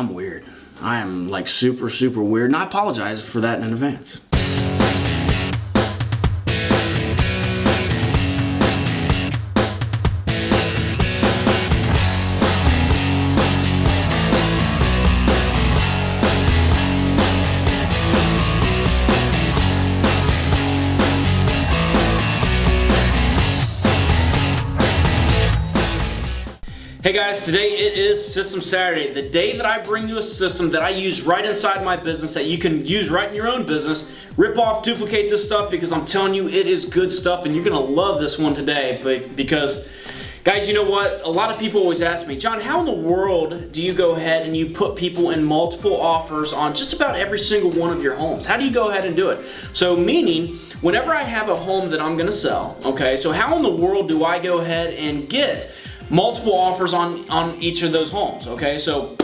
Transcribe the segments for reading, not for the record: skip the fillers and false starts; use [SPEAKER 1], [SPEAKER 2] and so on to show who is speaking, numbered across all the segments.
[SPEAKER 1] I'm weird. I am like super weird, and I apologize for that in advance. Hey guys, today it is System Saturday, the day that I bring you a system that I use right inside my business that you can use right in your own business. Rip off, duplicate this stuff, because I'm telling you it is good stuff and you're gonna love this one today. Because guys, you know what? A lot of people always ask me, John, how in the world do you go ahead and you put people in multiple offers on just about every single one of your homes? How do you go ahead and do it? So meaning, whenever I have a home that I'm gonna sell, okay, so how in the world do I go ahead and get multiple offers on each of those homes? Okay, so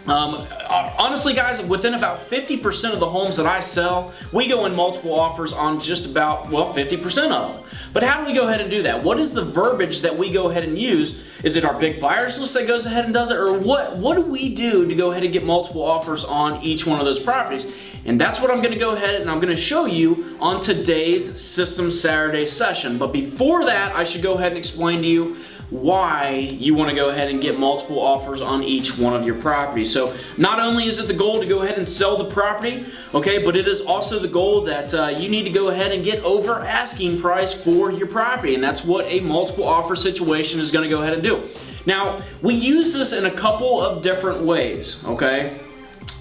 [SPEAKER 1] honestly guys, within about 50% of the homes that I sell, we go in multiple offers on just about, well, 50% of them. But how do we go ahead and do that? What is the verbiage that we go ahead and use? Is it our big buyers list that goes ahead and does it? Or what do we do to go ahead and get multiple offers on each one of those properties? And that's what I'm going to go ahead and I'm going to show you on today's System Saturday session. But before that, I should go ahead and explain to you why you want to go ahead and get multiple offers on each one of your properties. So not only is it the goal to go ahead and sell the property, okay, but it is also the goal that you need to go ahead and get over asking price for your property, and that's what a multiple offer situation is going to go ahead and do. Now, we use this in a couple of different ways, okay?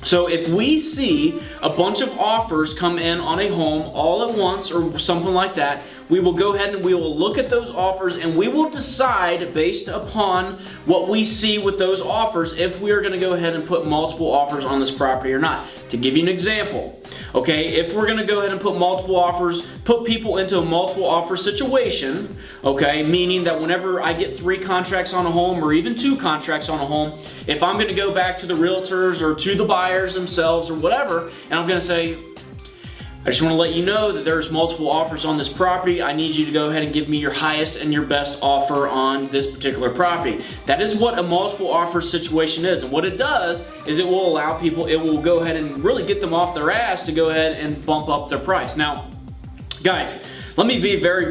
[SPEAKER 1] So if we see a bunch of offers come in on a home all at once or something like that, we will go ahead and we will look at those offers and we will decide based upon what we see with those offers if we are going to go ahead and put multiple offers on this property or not. To give you an example, okay, if we're going to go ahead and put multiple offers, put people into a multiple offer situation, okay, meaning that whenever I get 3 contracts on a home or even 2 contracts on a home, if I'm going to go back to the realtors or to the buyers themselves or whatever, and I'm going to say, I just want to let you know that there's multiple offers on this property. I need you to go ahead and give me your highest and your best offer on this particular property. That is what a multiple offer situation is. And what it does is it will allow people, it will go ahead and really get them off their ass to go ahead and bump up their price. Now, guys, let me be very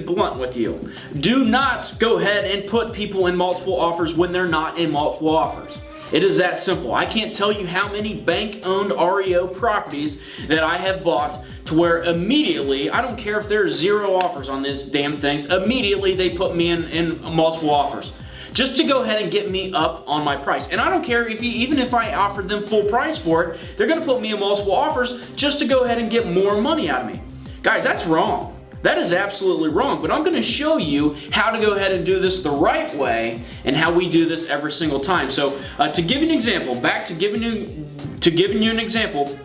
[SPEAKER 1] blunt with you. Do not go ahead and put people in multiple offers when they're not in multiple offers. It is that simple. I can't tell you how many bank-owned REO properties that I have bought to where immediately, I don't care if there's 0 offers on these damn things, immediately they put me in multiple offers just to go ahead and get me up on my price. And I don't care if even if I offered them full price for it, they're gonna put me in multiple offers just to go ahead and get more money out of me. Guys, that's wrong. That is absolutely wrong, but I'm going to show you how to go ahead and do this the right way and how we do this every single time. So to give you an example, back to giving you an example,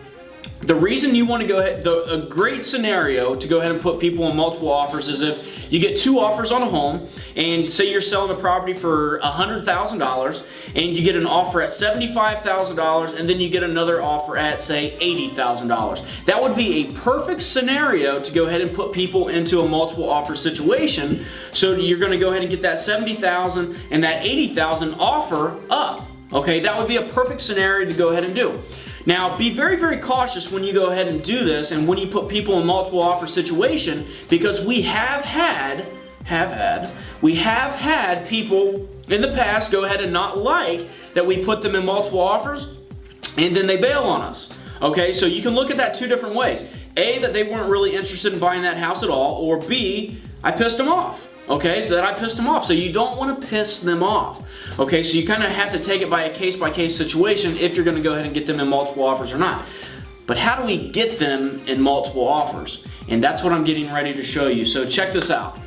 [SPEAKER 1] the reason you want to go ahead, a great scenario to go ahead and put people in multiple offers is if you get 2 offers on a home and say you're selling a property for $100,000 and you get an offer at $75,000 and then you get another offer at say $80,000. That would be a perfect scenario to go ahead and put people into a multiple offer situation. So you're going to go ahead and get that $70,000 and that $80,000 offer up. Okay, that would be a perfect scenario to go ahead and do. Now, be very cautious when you go ahead and do this and when you put people in multiple offer situation, because we have had people in the past go ahead and not like that we put them in multiple offers and then they bail on us. Okay, so you can look at that 2 different ways. A, that they weren't really interested in buying that house at all, or B, I pissed them off. Okay, so that I pissed them off. So you don't want to piss them off. Okay, so you kind of have to take it by a case-by-case situation if you're going to go ahead and get them in multiple offers or not. But how do we get them in multiple offers? And that's what I'm getting ready to show you. So check this out.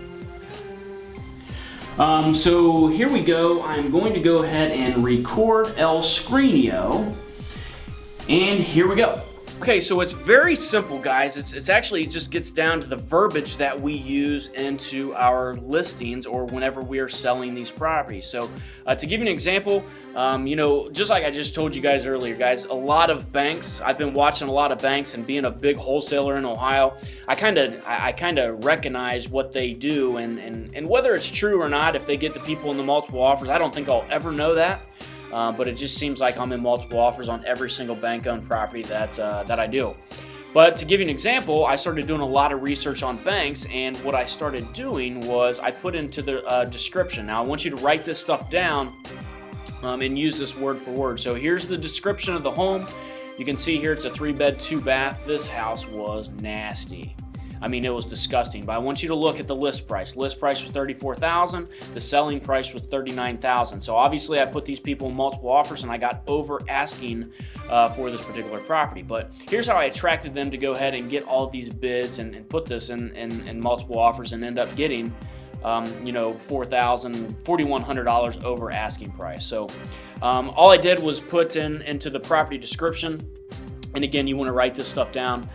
[SPEAKER 1] So here we go. I'm going to go ahead and record El Screenio. And here we go. Okay, so it's very simple, guys. It's actually just gets down to the verbiage that we use into our listings or whenever we are selling these properties. So to give you an example, you know, just like I just told you guys earlier, guys, a lot of banks, I've been watching a lot of banks and being a big wholesaler in Ohio, I kind of recognize what they do and whether it's true or not, if they get the people in the multiple offers, I don't think I'll ever know that. but it just seems like I'm in multiple offers on every single bank-owned property that I do. But to give you an example, I started doing a lot of research on banks, and what I started doing was I put into the description. Now I want you to write this stuff down and use this word for word. So here's the description of the home. You can see here it's a 3-bed, 2-bath. This house was nasty. I mean, it was disgusting. But I want you to look at the list price. List price was $34,000. The selling price was $39,000. So obviously, I put these people in multiple offers, and I got over asking for this particular property. But here's how I attracted them to go ahead and get all these bids and put this in multiple offers and end up getting $4,100 over asking price. So all I did was put into the property description, and again, you want to write this stuff down.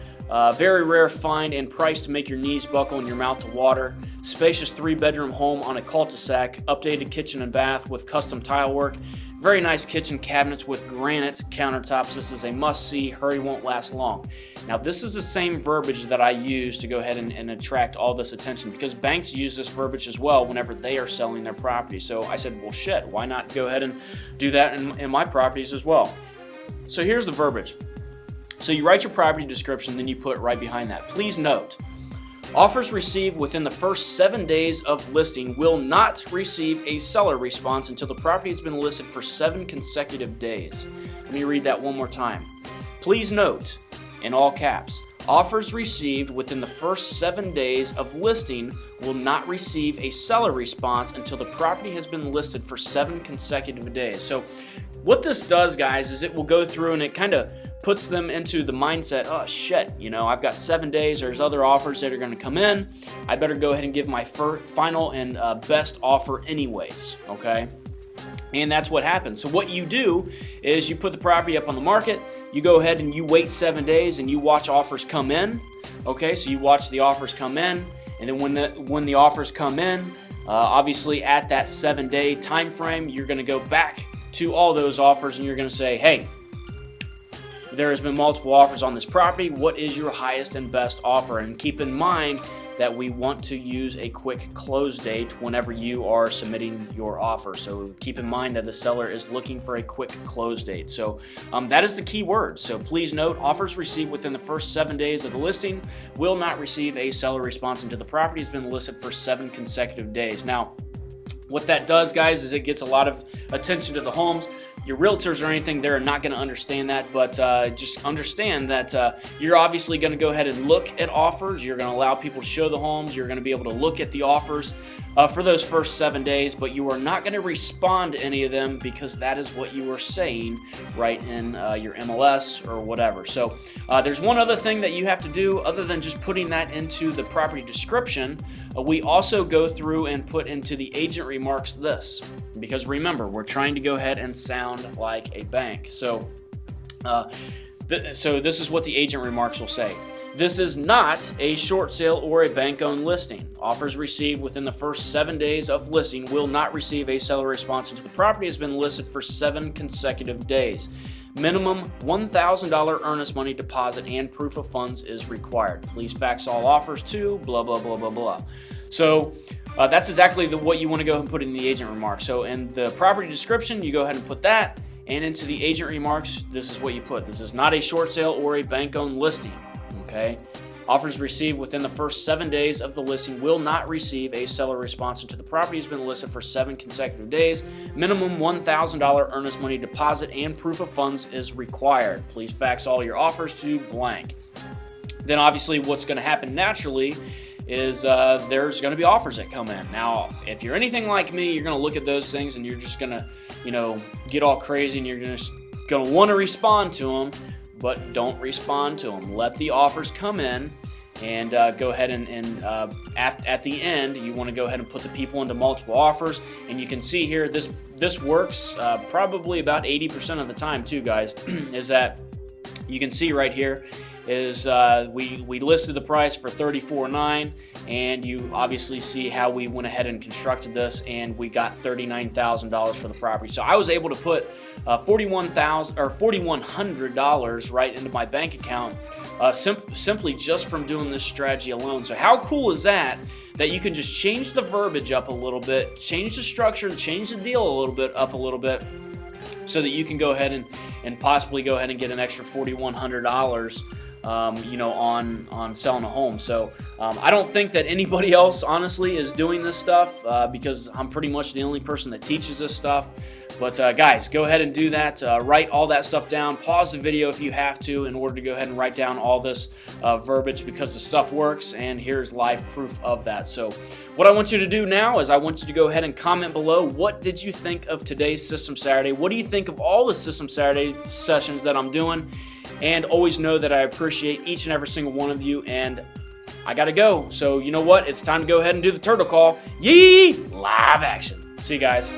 [SPEAKER 1] Very rare find and price to make your knees buckle and your mouth to water. Spacious 3-bedroom home on a cul-de-sac. Updated kitchen and bath with custom tile work. Very nice kitchen cabinets with granite countertops. This is a must-see. Hurry won't last long. Now, this is the same verbiage that I use to go ahead and attract all this attention, because banks use this verbiage as well whenever they are selling their property. So I said, well, shit, why not go ahead and do that in my properties as well? So here's the verbiage. So you write your property description, then you put right behind that, please note, offers received within the first 7 days of listing will not receive a seller response until the property has been listed for 7 consecutive days. Let me read that one more time. Please note, in all caps, offers received within the first 7 days of listing will not receive a seller response until the property has been listed for 7 consecutive days. So what this does, guys, is it will go through and it kind of puts them into the mindset, oh shit, I've got 7 days, there's other offers that are going to come in, I better go ahead and give my final and best offer anyways, okay? And that's what happens. So what you do is you put the property up on the market, you go ahead and you wait 7 days and you watch offers come in, okay? So you watch the offers come in, and then when the offers come in, obviously at that 7-day time frame, you're going to go back to all those offers and you're going to say, hey, there has been multiple offers on this property. What is your highest and best offer? And keep in mind that we want to use a quick close date whenever you are submitting your offer. So keep in mind that the seller is looking for a quick close date. So that is the key word. So please note, offers received within the first 7 days of the listing will not receive a seller response until the property has been listed for 7 consecutive days. Now, what that does, guys, is it gets a lot of attention to the homes. Your realtors or anything, they're not going to understand that, but just understand that you're obviously going to go ahead and look at offers. You're going to allow people to show the homes. You're going to be able to look at the offers for those first 7 days, but you are not going to respond to any of them because that is what you are saying right in your MLS or whatever. So there's one other thing that you have to do other than just putting that into the property description. We also go through and put into the agent remarks this, because remember, we're trying to go ahead and sound like a bank. So, so this is what the agent remarks will say. This is not a short sale or a bank-owned listing. Offers received within the first 7 days of listing will not receive a seller response until the property has been listed for 7 consecutive days. Minimum $1,000 earnest money deposit and proof of funds is required. Please fax all offers to blah, blah, blah, blah, blah. So that's exactly what you want to go and put in the agent remarks. So in the property description, you go ahead and put that. And into the agent remarks, this is what you put. This is not a short sale or a bank-owned listing. Okay? Offers received within the first 7 days of the listing will not receive a seller response until the property has been listed for 7 consecutive days. Minimum $1,000 earnest money deposit and proof of funds is required. Please fax all your offers to blank. Then obviously what's going to happen naturally is there's going to be offers that come in. Now, if you're anything like me, you're going to look at those things and you're just going to, get all crazy and you're just going to want to respond to them. But don't respond to them. Let the offers come in and go ahead and at the end, you want to go ahead and put the people into multiple offers. And you can see here, this works probably about 80% of the time too, guys, is that you can see right here is we listed the price for $34,900, and you obviously see how we went ahead and constructed this, and we got $39,000 for the property. So I was able to put $4,100 right into my bank account simply just from doing this strategy alone. So how cool is that? That you can just change the verbiage up a little bit, change the structure, change the deal a little bit, so that you can go ahead and possibly go ahead and get an extra $4,100 on selling a home. So I don't think that anybody else honestly is doing this stuff because I'm pretty much the only person that teaches this stuff. But guys, go ahead and do that. Write all that stuff down. Pause the video if you have to in order to go ahead and write down all this verbiage, because the stuff works, and here's live proof of that. So what I want you to do now is I want you to go ahead and comment below, what did you think of today's System Saturday? What do you think of all the System Saturday sessions that I'm doing? And always know that I appreciate each and every single one of you, and I gotta go. So you know what? It's time to go ahead and do the turtle call. Yee! Live action. See you guys.